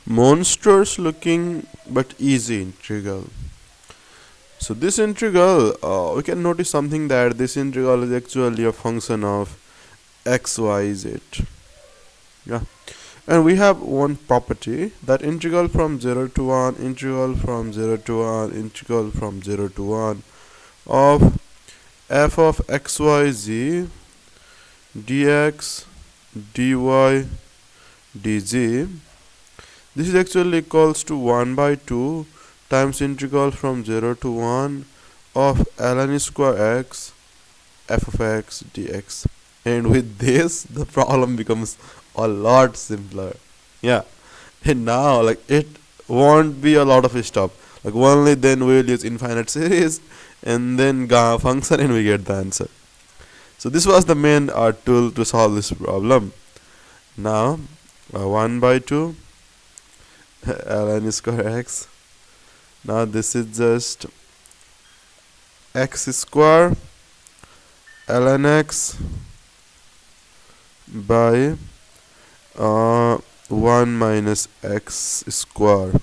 Monstrous looking but easy integral. So this integral, we can notice something, that this integral is actually a function of x, y, z. Yeah, and we have one property, that integral from 0 to 1, integral from 0 to 1, integral from 0 to 1 of f of xyz dx dy dz. This is actually equals to 1 by 2 times integral from 0 to 1 of ln square x f of x dx. And with this, the problem becomes a lot simpler. Yeah, and now like it won't be a lot of stuff. Like only then we'll use infinite series and then gamma function and we get the answer. So this was the main tool to solve this problem. Now 1 by 2 ln square x. Now this is just x square ln x by 1 minus x square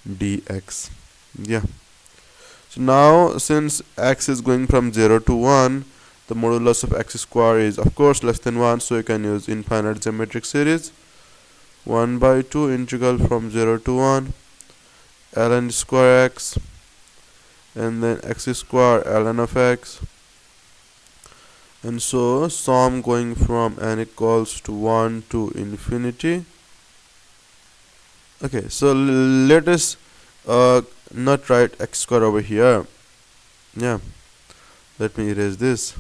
dx. Yeah. So now since x is going from 0 to 1, the modulus of x square is of course less than 1, so you can use infinite geometric series. 1 by 2 integral from 0 to 1 ln square x, and then x square ln of x, and so sum going from n equals to 1 to infinity. Okay, so let us not write x square over here. Yeah, let me erase this,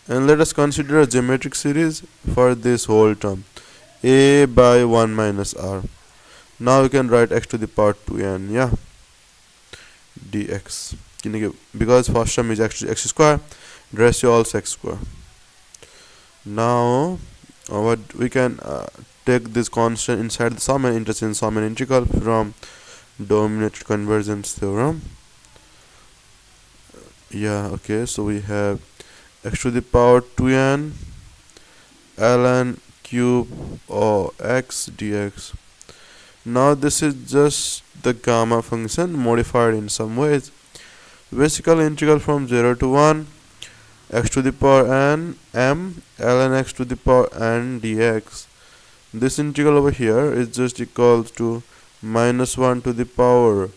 and let us consider a geometric series for this whole term, a by 1 minus r. Now you can write x to the power 2n, yeah, dx, because first term is actually x square, the ratio also x square. Now what we can take this constant inside the sum and interchange sum and integral from dominated convergence theorem. Yeah, okay, so we have x to the power 2n ln cube of x dx. Now this is just the gamma function modified in some ways. Basically integral from 0 to 1 x to the power n m ln x to the power n dx. This integral over here is just equals to minus 1 to the power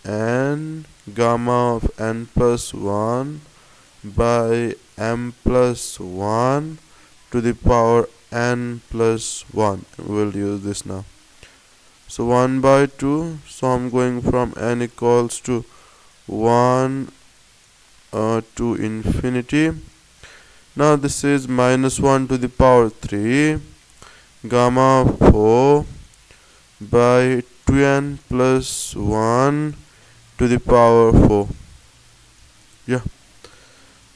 n gamma of n plus 1 by m plus 1 to the power n plus 1. We'll use this now. So 1 by 2, so I'm going from n equals to 1 to infinity. Now this is minus 1 to the power 3 gamma 4 by 2n plus 1 to the power 4. Yeah.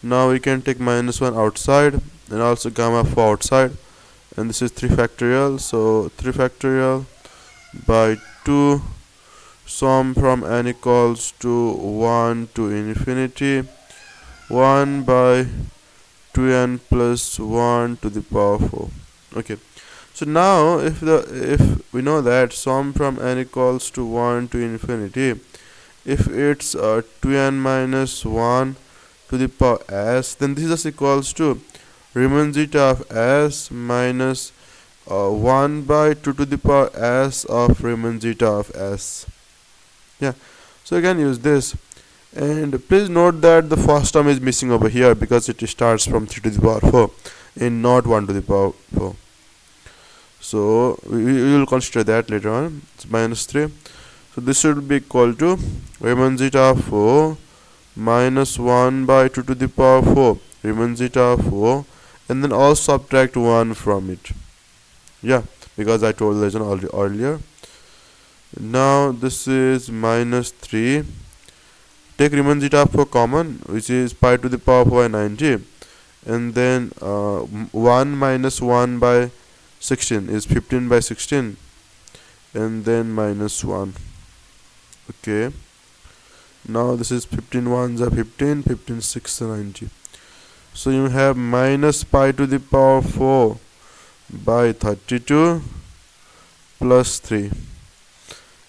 Now we can take minus 1 outside and also gamma 4 outside, and this is 3 factorial, so 3 factorial by 2, sum from n equals to 1 to infinity 1 by 2n plus 1 to the power 4. Okay, so now if we know that sum from n equals to 1 to infinity, if it's 2n minus 1 to the power s, then this is equals to Riemann zeta of s minus 1 by 2 to the power s of Riemann zeta of s. Yeah, so you can use this, and please note that the first term is missing over here because it starts from 3 to the power 4 and not 1 to the power 4. So we will consider that later on. It's minus 3, so this should be equal to Riemann zeta of 4 minus 1 by 2 to the power 4 Riemann zeta of 4, and then also subtract 1 from it. Yeah, because I told the lesson earlier. Now this is minus 3. Take Riemann zeta of 4 common, which is pi to the power 4 by 90, and then 1 minus 1 by 16 is 15 by 16, and then minus 1. Okay, now this is 15 ones are 15, 15 6 are 90. So you have minus pi to the power 4 by 32 plus 3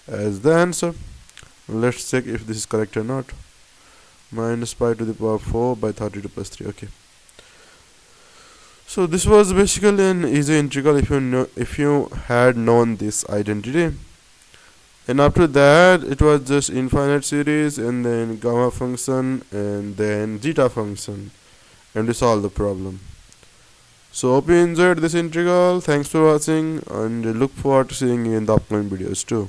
as the answer. Let's check if this is correct or not. Minus pi to the power 4 by 32 plus 3. Okay. So this was basically an easy integral if you had known this identity. And after that it was just infinite series and then gamma function and then zeta function, and we solved the problem. So hope you enjoyed this integral. Thanks for watching and look forward to seeing you in the upcoming videos too.